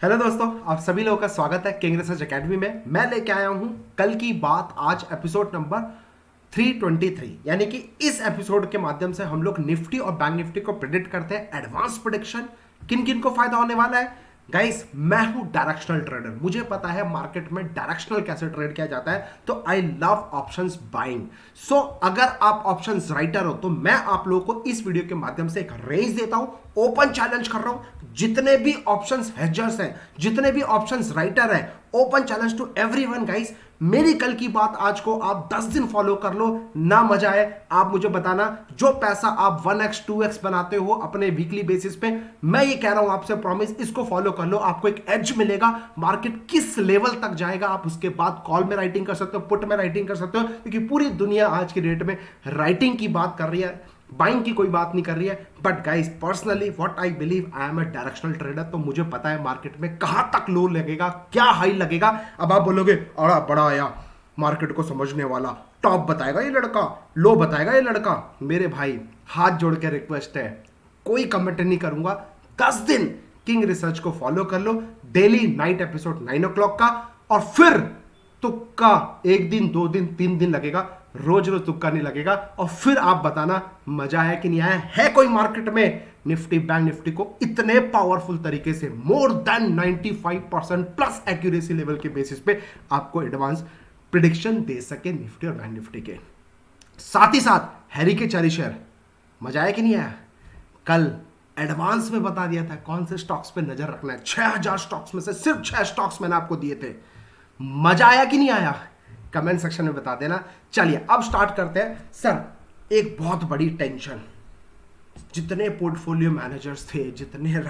Hello दोस्तों, आप सभी लोगों का स्वागत है किंग रिसर्च एकेडमी में। मैं लेके आया हूं कल की बात, आज एपिसोड नंबर 323। यानी कि इस एपिसोड के माध्यम से हम लोग निफ्टी और बैंक निफ्टी को प्रेडिक्ट करते हैं। एडवांस प्रेडिक्शन, किन किन को फायदा होने वाला है। गाइस, मैं हूं डायरेक्शनल ट्रेडर, मुझे पता है मार्केट में डायरेक्शनल कैसे ट्रेड किया जाता है, तो आई लव ऑप्शंस बाइंग। सो अगर आप ऑप्शंस राइटर हो तो मैं आप लोगों को इस वीडियो के माध्यम से एक रेंज देता हूं, ओपन चैलेंज कर रहा हूं। जितने भी ऑप्शंस हेजर्स हैं, जितने भी ऑप्शंस राइटर हैं, open challenge to everyone guys. मेरी कल की बात आज को आप 10 दिन फॉलो कर लो, ना मजा आए आप मुझे बताना। जो पैसा आप 1x 2x बनाते हो अपने वीकली बेसिस पे, मैं ये कह रहा हूं आपसे प्रॉमिस, इसको फॉलो कर लो, आपको एक एज मिलेगा। मार्केट किस लेवल तक जाएगा आप उसके बाद कॉल में राइटिंग कर सकते हो, पुट में राइटिंग कर सकते हो, क्योंकि पूरी दुनिया आज की डेट में राइटिंग की बात कर रही है, बाइंग की कोई बात नहीं कर रही है। But guys, personally what I believe, I am a directional trader, तो मुझे पता है मार्केट में कहां तक लो लगेगा, क्या हाई लगेगा। अब आप बोलोगे अड़ा बड़ा आया, मार्केट को समझने वाला, टॉप बताएगा ये लड़का, लो बताएगा ये लड़का। मेरे भाई, हाथ जोड़ के रिक्वेस्ट है, कोई कमेंट नहीं करूंगा। 10 दिन किंग रिसर्च को फॉलो कर लो, डेली नाइट एपिसोड 9 o'clock का, और फिर तुक्का 1 दिन 2 दिन 3 दिन लगेगा, रोज रोज तुक्का नहीं लगेगा। और फिर आप बताना मजा आया कि नहीं आया। है कोई मार्केट में निफ्टी बैंक निफ्टी को इतने पावरफुल तरीके से more than 95% plus accuracy level के बेसिस पे आपको एडवांस प्रिडिक्शन दे सके निफ्टी और बैंक निफ्टी के। साथ ही साथ हैरी के 4 शेयर, मजा आया कि नहीं आया। कल एडवांस में बता दिया था कौन से स्टॉक्स पे नजर रखना है। 6000 स्टॉक्स में से सिर्फ 6 स्टॉक्स मैंने आपको दिए थे। मजा आया कि नहीं आया, कमेंट सेक्शन में बता देना। चलिए अब स्टार्ट करते हैं। सर, एक बहुत बड़ी टेंशन, जितने पोर्टफोलियो मैनेजर्स थे, जितने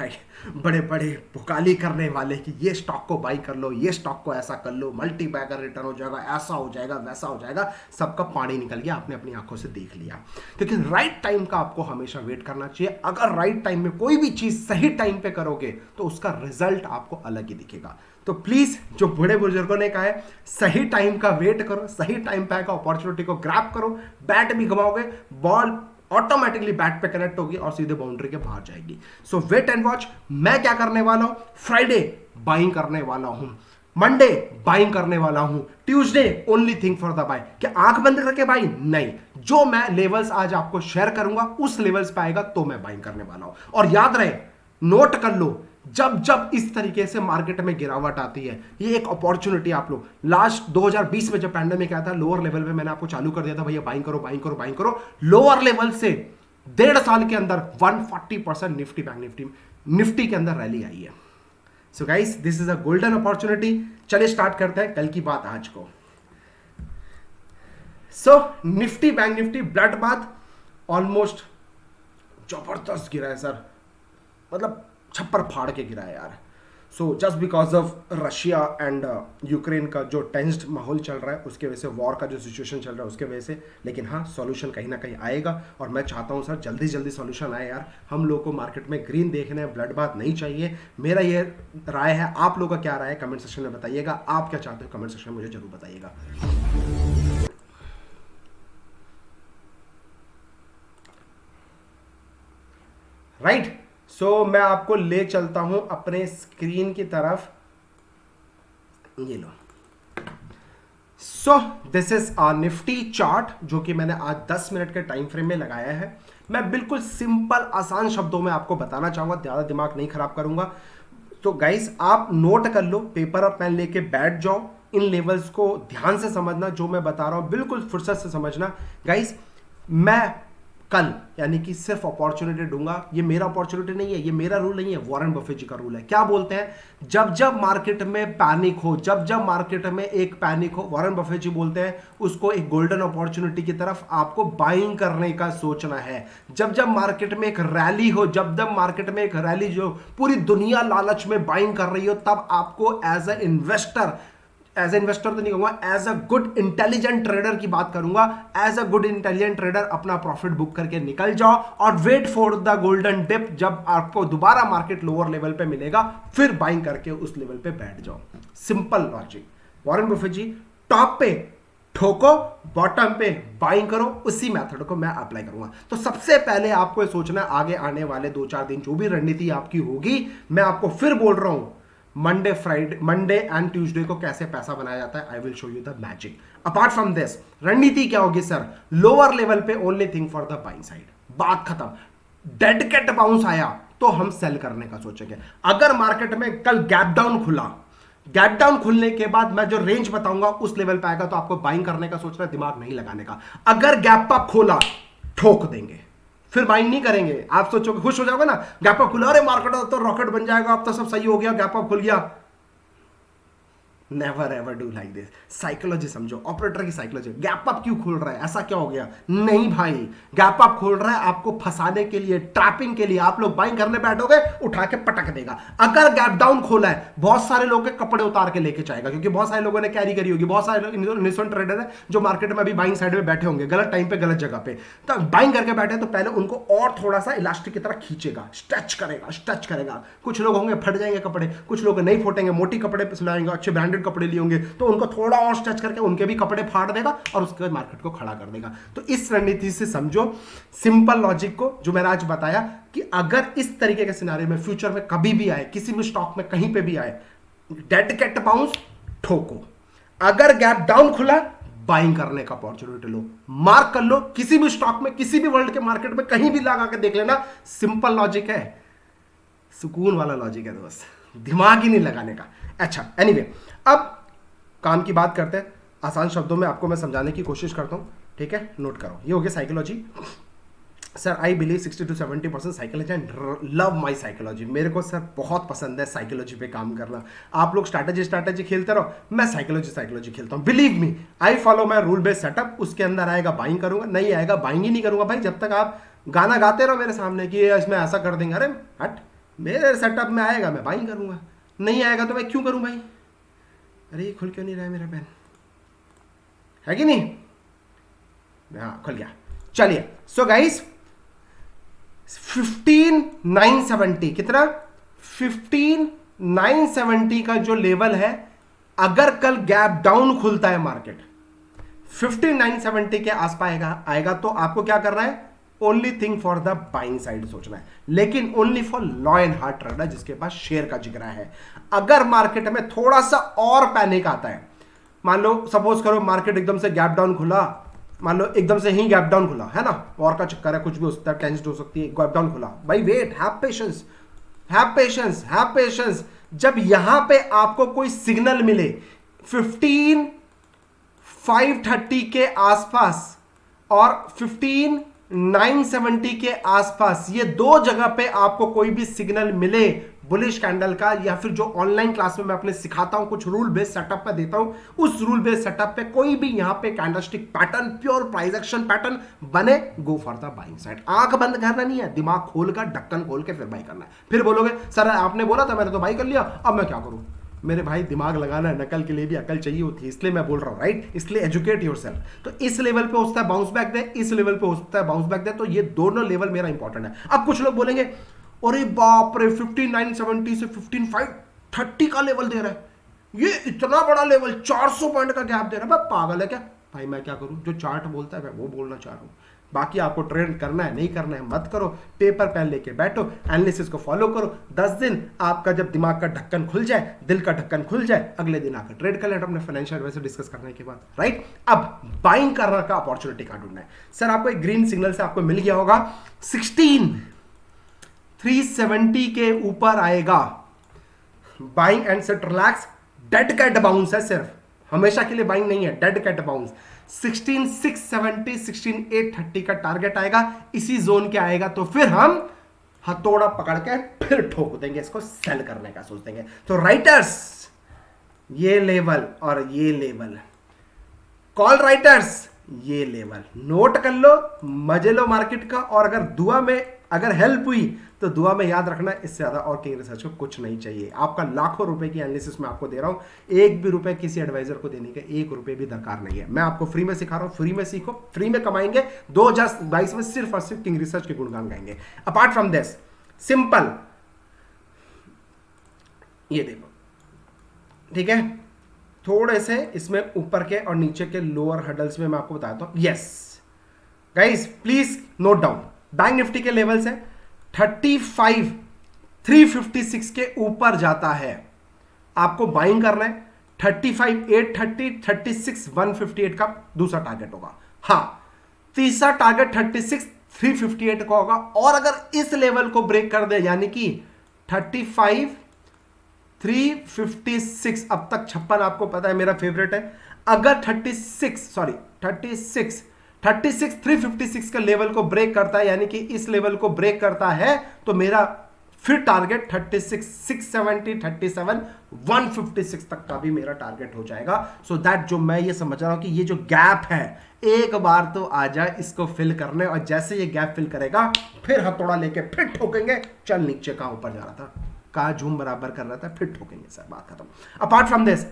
बड़े बड़े पुकाली करने वाले कि ये स्टॉक को बाई कर लो, ये स्टॉक को ऐसा कर लो, मल्टी बैगर रिटर्न हो जाएगा, ऐसा हो जाएगा, वैसा हो जाएगा, सबका पानी निकल गया, आपने अपनी आंखों से देख लिया। लेकिन राइट टाइम का आपको हमेशा वेट करना चाहिए। अगर राइट टाइम में कोई भी चीज सही टाइम पे करोगे तो उसका रिजल्ट आपको अलग ही दिखेगा। तो प्लीज, जो बड़े बुजुर्गों ने कहा है, सही टाइम का वेट करो, सही टाइम पे आएगा, अपॉर्चुनिटी को ग्रैब करो। बैट भी घुमाओगे, बॉल ऑटोमेटिकली बैट पे कनेक्ट होगी और सीधे बाउंड्री के बाहर जाएगी। सो वेट एंड वॉच। मैं क्या करने वाला हूं, फ्राइडे बाइंग करने वाला हूं, मंडे बाइंग करने वाला हूं, Tuesday only thing for the by. क्या आंख बंद करके बाई? नहीं, जो मैं लेवल्स आज आपको शेयर करूंगा उस लेवल्स पे आएगा तो मैं बाइंग करने वाला हूं। और याद रहे, नोट कर लो, जब जब इस तरीके से मार्केट में गिरावट आती है, ये एक अपॉर्चुनिटी। आप लोग लास्ट 2020 में जब पैंडेमिक आया था, लोअर लेवल पे मैंने आपको चालू कर दिया था, भैया बाइंग करो बाइंग करो बाइंग करो। लोअर लेवल से 1.5 साल के अंदर 140% निफ्टी बैंक निफ्टी के अंदर रैली आई है। So guys, this is a golden opportunity. चलिए स्टार्ट करते हैं कल की बात आज को। So Nifty bank Nifty blood bath almost जबरदस्त गिरा है सर, मतलब छप्पर फाड़ के गिरा है यार। So just because of Russia and Ukraine का जो टेंस्ड माहौल चल रहा है, उसके वजह से, वॉर का जो सिचुएशन चल रहा है उसके वजह से। लेकिन हाँ, सॉल्यूशन कहीं ना कहीं आएगा और मैं चाहता हूँ सर जल्दी जल्दी सॉल्यूशन आए यार। हम लोग को मार्केट में ग्रीन देखने, ब्लड बाथ नहीं चाहिए। मेरा ये राय है, आप लोगों का क्या राय है कमेंट सेक्शन में बताइएगा। आप क्या चाहते हो कमेंट सेक्शन में मुझे जरूर बताइएगा। राइट, सो मैं आपको ले चलता हूं अपने स्क्रीन की तरफ, ये लो। So this is a Nifty chart, जो कि मैंने आज 10 मिनट के टाइम फ्रेम में लगाया है। मैं बिल्कुल सिंपल आसान शब्दों में आपको बताना चाहूंगा, ज्यादा दिमाग नहीं खराब करूंगा। तो गाइस, आप नोट कर लो, पेपर और पेन लेके बैठ जाओ, इन लेवल्स को ध्यान से समझना, जो मैं बता रहा हूं बिल्कुल फुर्सत से समझना। गाइस, मैं कल यानी कि सिर्फ अपॉर्चुनिटी दूंगा। ये मेरा अपॉर्चुनिटी नहीं है, ये मेरा रूल नहीं है, वॉरेन बफेट जी का रूल है। क्या बोलते हैं, जब जब मार्केट में पैनिक हो, जब जब मार्केट में एक पैनिक हो, वॉरेन बफेट जी बोलते हैं उसको एक गोल्डन अपॉर्चुनिटी की तरफ आपको बाइंग करने का सोचना है। जब जब मार्केट में एक रैली हो, जब जब मार्केट में एक रैली जो पूरी दुनिया लालच में बाइंग कर रही हो, तब आपको एज ए इन्वेस्टर तो नहीं कहूंगा, as a good intelligent trader की बात करूंगा, as a good intelligent trader अपना प्रॉफिट बुक करके निकल जाओ और wait for the golden dip. जब आपको दोबारा मार्केट लोअर लेवल पे मिलेगा, फिर बाइंग करके उस लेवल पे बैठ जाओ। Simple logic. वॉरेन बफेट जी, टॉप पे ठोको, बॉटम पे बाइंग करो, उसी मेथड को मैं अप्लाई करूंगा। तो सबसे पहले आपको सोचना, आगे आने वाले 2-4 दिन जो भी रणनीति आपकी होगी, मैं आपको फिर बोल रहा हूं, मंडे एंड ट्यूसडे को कैसे पैसा बनाया जाता है, I will show you the magic. Apart from this रणनीति क्या होगी सर, लोअर लेवल पे only thing for the buying side, बात खत्म। डेड कैट बाउंस आया तो हम सेल करने का सोचेंगे। अगर मार्केट में कल गैप डाउन खुला, गैप डाउन खुलने के बाद मैं जो रेंज बताऊंगा उस लेवल पे आएगा तो आपको बाइंग करने का सोचना, दिमाग नहीं लगाने का। अगर गैप अप खोला ठोक देंगे, फिर बाइंग नहीं करेंगे। आप सोचोगे, खुश हो जाओगे ना, गैप अप खुला, अरे मार्केट तो रॉकेट बन जाएगा, अब तो सब सही हो गया, गैप अप खुल गया। Never ever do like this. Psychology समझो, ऑपरेटर की साइकोलॉजी। गैप अप क्यों खोल रहा है, ऐसा क्या हो गया? नहीं भाई, गैप अप खोल रहा है आपको फंसाने के लिए, ट्रैपिंग के लिए। आप लोग बाइंग करने बैठोगे, उठा के पटक देगा। अगर गैप डाउन खोला है, बहुत सारे लोग के कपड़े उतार के लेके जाएगा, क्योंकि बहुत सारे लोगों ने कैरी करी होगी। बहुत सारे इनोसेंट ट्रेडर है जो मार्केट में अभी बाइंग साइड में बैठे होंगे, गलत टाइम पे गलत जगह पे, तो बाइंग करके बैठे तो पहले उनको और थोड़ा सा इलास्टिक की तरह खींचेगा, स्ट्रेच करेगा, स्ट्रेच करेगा। कुछ लोग होंगे फट जाएंगे कपड़े, कुछ लोग नहीं फटेंगे, मोटी कपड़े पे सिलाएंगे, अच्छे ब्रांडेड कपड़े लिए होंगे, तो उनको थोड़ा और स्ट्रेच करके उनके भी कपड़े फाड़ देगा और उसके बाद मार्केट को खड़ा कर देगा। तो इस रणनीति से समझो सिंपल लॉजिक को, जो मैंने आज बताया कि अगर इस तरीके के सिनारियो में फ्यूचर में कभी भी आए, किसी भी स्टॉक में कहीं पे भी आए, डेड कैट बाउंस ठोको। अगर गैप डाउन खुला, बाइंग करने का अपॉर्चुनिटी लो, मार्क कर लो। किसी भी स्टॉक में, किसी भी वर्ल्ड के मार्केट में कहीं भी लगा के देख लेना, सिंपल लॉजिक है, सुकून वाला लॉजिक है दोस्त, दिमाग ही नहीं लगाने का। अच्छा एनीवे, अब काम की बात करते हैं। आसान शब्दों में आपको मैं समझाने की कोशिश करता हूं, ठीक है, नोट करो। ये हो गया psychology. Sir I believe 60 to 70% psychology and love my psychology. मेरे को सर बहुत पसंद है साइकोलॉजी पे काम करना। आप लोग स्ट्रैटेजी खेलते रहो, मैं साइकोलॉजी खेलता हूँ। Believe me, I follow my rule based setup. उसके अंदर आएगा बाइंग करूंगा, नहीं आएगा बाइंग ही नहीं करूंगा भाई। जब तक आप गाना गाते रहो मेरे सामने कि इसमें ऐसा कर देंगे, अरे हट, मेरे सेटअप में आएगा मैं बाइंग करूंगा, नहीं आएगा तो मैं क्यों करूं भाई? अरे ये खुल क्यों नहीं रहा है मेरा पेन, है कि नहीं? हाँ खुल गया। चलिए, सो गाइस 15,970 कितना, 15,970 का जो लेवल है, अगर कल गैप डाउन खुलता है मार्केट 15,970 के आसपास आएगा तो आपको क्या करना है? Only thing for the buying side सोचना है, लेकिन only for law and heart trader जिसके पास शेयर का जिगरा है। अगर मार्केट में थोड़ा सा और पैनिक आता है, मान लो सपोज करो मार्केट एकदम से गैप डाउन खुला, मान लो एकदम से ही गैप डाउन खुला है ना, और का चक्कर है, कुछ भी हो सकता है, टेंशन हो सकती है, गैप डाउन खुला भाई, wait, have patience, have patience, have patience. जब यहां पे आपको कोई सिग्नल मिले 15,530 के आसपास और 15,970 के आसपास, ये दो जगह पे आपको कोई भी सिग्नल मिले बुलिश कैंडल का, या फिर जो ऑनलाइन क्लास में मैं अपने सिखाता हूं, कुछ रूल बेस्ड सेटअप पे देता हूं, उस रूल बेस्ड सेटअप पे कोई भी यहां पे candlestick pattern, pure price action pattern बने, go for the buying side. आंख बंद करना नहीं है, दिमाग खोलकर, ढक्कन खोल के फिर बाई करना है। फिर बोलोगे सर आपने बोला था, मैंने तो बाई कर लिया, अब मैं क्या करूं? मेरे भाई दिमाग लगाना है, नकल के लिए भी अकल चाहिए होती है, इसलिए मैं बोल रहा हूं, राइट? इसलिए एजुकेट योरसेल्फ। तो इस लेवल पे होता है बाउंस बैक दे, इस लेवल पे होता है बाउंस बैक दे, तो ये दोनों लेवल मेरा इंपॉर्टेंट है। अब कुछ लोग बोलेंगे अरे बाप रे 15,970 से 15,530 का लेवल दे रहा है, ये इतना बड़ा लेवल, 400 पॉइंट का गैप दे रहा है, भाई पागल है क्या? भाई मैं क्या करूं, जो चार्ट बोलता है मैं वो बोलना चाह रहा हूं। बाकी आपको ट्रेड करना है नहीं करना है मत करो, पेपर पेन लेके बैठो, एनालिसिस को फॉलो करो। 10 दिन आपका जब दिमाग का ढक्कन खुल जाए, दिल का ढक्कन खुल जाए, अगले दिन आकर ट्रेड कर लेना अपने फाइनेंशियल एडवाइजर डिस्कस करने के बाद, राइट? अब बाइंग करने का अपॉर्चुनिटी कहां ढूंढना है? सर आपको एक ग्रीन सिग्नल से आपको मिल गया होगा, 16,370 के ऊपर आएगा, buying and set relax, dead cat bounce है सिर्फ, हमेशा के लिए बाइंग नहीं है, डेड कैट बाउंस। 16,670 16,830 का टारगेट आएगा, इसी जोन के आएगा तो फिर हम हथौड़ा पकड़ के फिर ठोक देंगे, इसको सेल करने का सोच देंगे। तो राइटर्स, ये लेवल और ये लेवल, कॉल राइटर्स, ये लेवल नोट कर लो, मजे लो मार्केट का। और अगर दुआ में अगर हेल्प हुई तो दुआ में याद रखना, इससे ज्यादा और किंग रिसर्च को कुछ नहीं चाहिए। आपका लाखों रुपए की एनालिसिस में आपको दे रहा हूं, एक भी रुपए किसी एडवाइजर को देने के, एक रुपए भी दरकार नहीं है। मैं आपको फ्री में सिखा रहा हूं, फ्री में सीखो, फ्री में कमाएंगे। 2022 में सिर्फ और सिर्फ किंग रिसर्च के गुणगान गाएंगे। अपार्ट फ्रॉम दिस, सिंपल, ये देखो, ठीक है, थोड़े से इसमें ऊपर के और नीचे के लोअर हडल्स में मैं आपको बताता हूं। Yes guys, please note down, bank Nifty के लेवल्स है 35,356 के ऊपर जाता है, आपको बाइंग करना है 35,830, 36,158 का दूसरा टारगेट होगा। हाँ, तीसरा टारगेट 36,358 का होगा। और अगर इस लेवल को ब्रेक कर दे, यानी कि 35,356, अब तक 56 आपको पता है मेरा फेवरेट है, अगर 36,356 के लेवल को ब्रेक करता है, यानी कि इस लेवल को ब्रेक करता है, तो मेरा फिर टारगेट 36,670, 37,156 तक का भी मेरा टारगेट हो जाएगा। सो दैट जो मैं ये समझ रहा हूं कि ये जो गैप है, एक बार तो आ जाए इसको फिल करने, और जैसे ये गैप फिल करेगा फिर हथौड़ा लेके फिर ठोकेंगे। चल नीचे कहां ऊपर जा रहा था, कहां झूम बराबर कर रहा था, फिर ठोकेंगे सर, बात खत्म। Apart from this,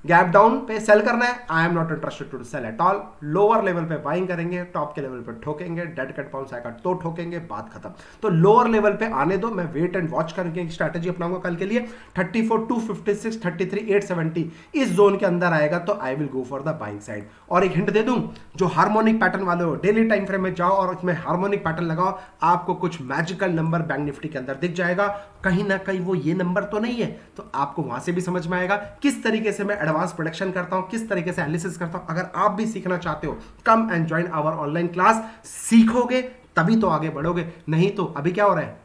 gap down पे सेल करना है, I am not interested to sell at all. Lower level पे बाइंग करेंगे, टॉप के लेवल पे ठोकेंगे, डेड कट बाउंस आएगा तो ठोकेंगे, बात खत्म। तो लोअर लेवल पे आने दो, मैं वेट एंड वॉच करके एक स्ट्रैटेजी अपनाऊंगा कल के लिए। 34,256, 33,870 इस जोन के अंदर आएगा तो I will go for the buying side. और एक हिंट दे दूं, जो हार्मोनिक पैटर्न वाले हो, डेली टाइम फ्रेम में जाओ और उसमें हार्मोनिक पैटर्न लगाओ, आपको कुछ मैजिकल नंबर बैंक निफ्टी के अंदर दिख जाएगा। कहीं ना कहीं वो ये नंबर तो नहीं है, तो आपको वहां से भी समझ में आएगा किस तरीके से मैं एडवांस प्रोडक्शन करता हूं, किस तरीके से एनालिसिस करता हूं। अगर आप भी सीखना चाहते हो, come and join our online class. सीखोगे तभी तो आगे बढ़ोगे, नहीं तो अभी क्या हो रहा है,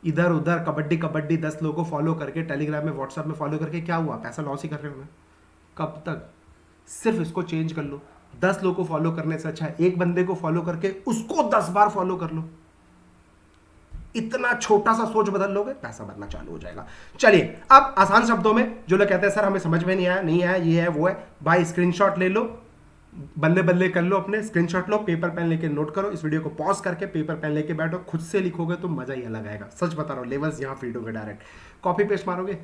इधर उधर कबड्डी कबड्डी 10 लोगों को फॉलो करके, टेलीग्राम में व्हाट्सएप में फॉलो करके क्या हुआ, पैसा लॉस ही कर रहे हो। कब तक? सिर्फ इसको चेंज कर लो। 10 लोगों को फॉलो करने से अच्छा है एक बंदे को फॉलो करके उसको 10 बार फॉलो कर लो। इतना छोटा सा सोच बदल लोगे, पैसा बनना चालू हो जाएगा। चलिए अब आसान शब्दों में, जो लोग कहते हैं सर हमें समझ में नहीं आया, ये है वो है, भाई स्क्रीनशॉट ले लो, बल्ले बल्ले कर लो, अपने स्क्रीनशॉट लो, पेपर पेन लेके नोट करो, इस वीडियो को पॉज करके पेपर पेन लेके बैठो, खुद से लिखोगे तो मजा ही अलग आएगा। सच बता रहा हूं, लेवल्स यहां फीड होंगे डायरेक्ट। कॉपी पेस्ट मारोगे,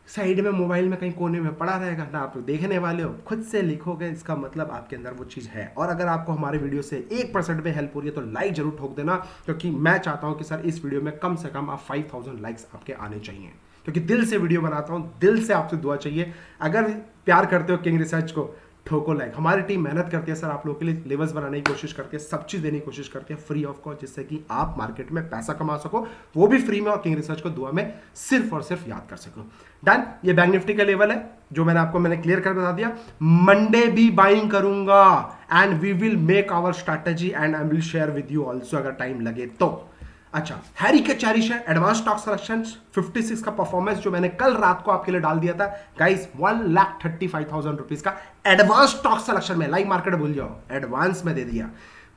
साइड में मोबाइल में कहीं कोने में पड़ा रहेगा ना, आप देखने वाले हो, खुद से लिखोगे, इसका मतलब आपके अंदर वो चीज़ है। और अगर आपको हमारे वीडियो से 1% भी हेल्प हो रही है तो लाइक जरूर ठोक देना, क्योंकि मैं चाहता हूं कि सर इस वीडियो में कम से कम आप 5,000 लाइक्स आपके आने चाहिए, क्योंकि दिल से वीडियो बनाता हूं, दिल से आपसे दुआ चाहिए। अगर प्यार करते हो किंग रिसर्च को, ठोको लाइक। हमारी टीम मेहनत करती है सर आप लोगों के लिए, लेवल्स बनाने की कोशिश करती है, सब चीज़ देने की कोशिश करती है फ्री ऑफ कॉस्ट, जिससे कि आप मार्केट में पैसा कमा सको, वो भी फ्री में, और किंग रिसर्च को दुआ में सिर्फ और सिर्फ याद कर सको। डन। ये बैंक निफ्टी का लेवल है जो मैंने क्लियर कर बता दिया। मंडे भी बाइंग करूंगा and we will make our strategy and I will share with you also अगर टाइम लगे तो। अच्छा, हैरी के चैरिश है एडवांस स्टॉक सिलेक्शन 56 का परफॉर्मेंस जो मैंने कल रात को आपके लिए डाल दिया था गाइस, 1,35,000 रुपीज का एडवांस स्टॉक सिलेक्शन में, लाइव मार्केट भूल जाओ, एडवांस में दे दिया,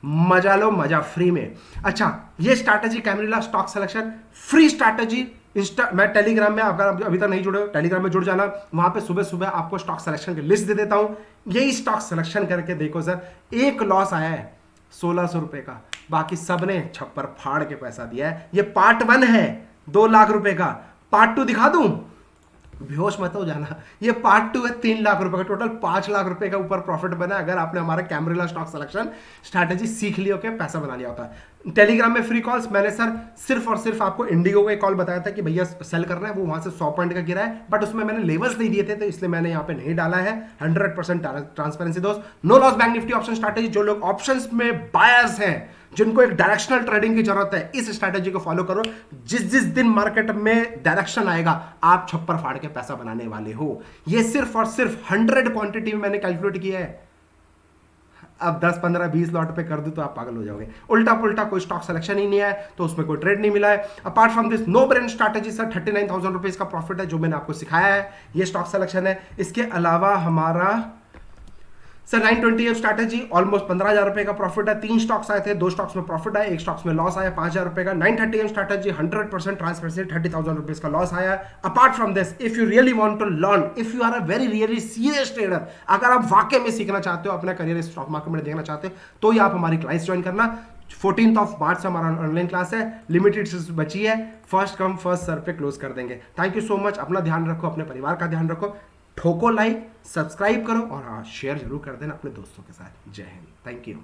मजा लो, मजा फ्री में। अच्छा, ये strategy camarilla stock selection free strategy मैं टेलीग्राम में, अगर अभी तक नहीं जुड़े हो टेलीग्राम में जुड़ जाना, वहां पे सुबह सुबह आपको स्टॉक सिलेक्शन की लिस्ट दे देता हूं। यही स्टॉक सिलेक्शन करके देखो सर, एक लॉस आया है 1,600 रुपए का, बाकी सब ने छप्पर फाड़ के पैसा दिया है। ये पार्ट 1 है 2 लाख रुपए का, पार्ट 2 दिखा दूं, बेहोश मत हो जाना। ये पार्ट 2 है 3 लाख रुपए का, टोटल 5 लाख रुपए का ऊपर प्रॉफिट बना अगर आपने हमारा कैमरिला स्टॉक सिलेक्शन स्ट्रैटेजी सीख लिया, के पैसा बना लिया होता है। टेलीग्राम में फ्री कॉल्स, मैंने सर सिर्फ और सिर्फ आपको इंडिगो का कॉल बताया था कि भैया सेल करना है, वो वहां से 100 पॉइंट का गिरा है, बट उसमें मैंने लेवल्स नहीं दिए थे, तो इसलिए मैंने यहाँ पे नहीं डाला है। 100% ट्रांसपेरेंसी दोस्त। No loss Bank Nifty option strategy, जो लोग ऑप्शंस में बायर्स हैं, जिनको एक डायरेक्शनल ट्रेडिंग की जरूरत है, इस स्ट्रैटेजी को फॉलो करो। जिस दिन मार्केट में डायरेक्शन आएगा आप छप्पर फाड़ के पैसा बनाने वाले हो। ये सिर्फ और सिर्फ 100 क्वांटिटी में मैंने कैलकुलेट किया है। अब 10, 15, 20 लॉट पे कर दूं तो आप पागल हो जाओगे। उल्टा पुल्टा कोई स्टॉक सिलेक्शन ही नहीं है तो उसमें कोई ट्रेड नहीं मिला है। Apart from this no brain strategy sir 39,000 rupees का प्रॉफिट है जो मैंने आपको सिखाया है, ये स्टॉक सिलेक्शन है। इसके अलावा हमारा सर 920 स्ट्रैटेजी ऑलमोस्ट 15,000 रुपए का प्रॉफिट है। 3 स्टॉक्स आए थे, 2 स्टॉक्स में प्रॉफिट आया, 1 स्टॉक्स में लॉस आया 5,000 रुपए का। 930 स्ट्रैटेजी 100% ट्रांसपेरेंसी 30,000 रुपीज का लॉस आया। Apart from this, if you really want to learn, if you are a very really serious trader, अगर आप वाकई में सीखना चाहते हो, अपना करियर स्टॉक मार्केट में देखना चाहते हो, तो ही आप हमारी क्लास ज्वाइन करना। 14 मार्च से हमारा ऑनलाइन क्लास है, लिमिटेड सीट्स बची है, फर्स्ट कम फर्स्ट सर्व पे क्लोज कर देंगे। थैंक यू सो मच, अपना ध्यान रखो, अपने परिवार का ध्यान रखो, ठोको लाइक, सब्सक्राइब करो और हाँ शेयर जरूर कर देना अपने दोस्तों के साथ। जय हिंद, थैंक यू।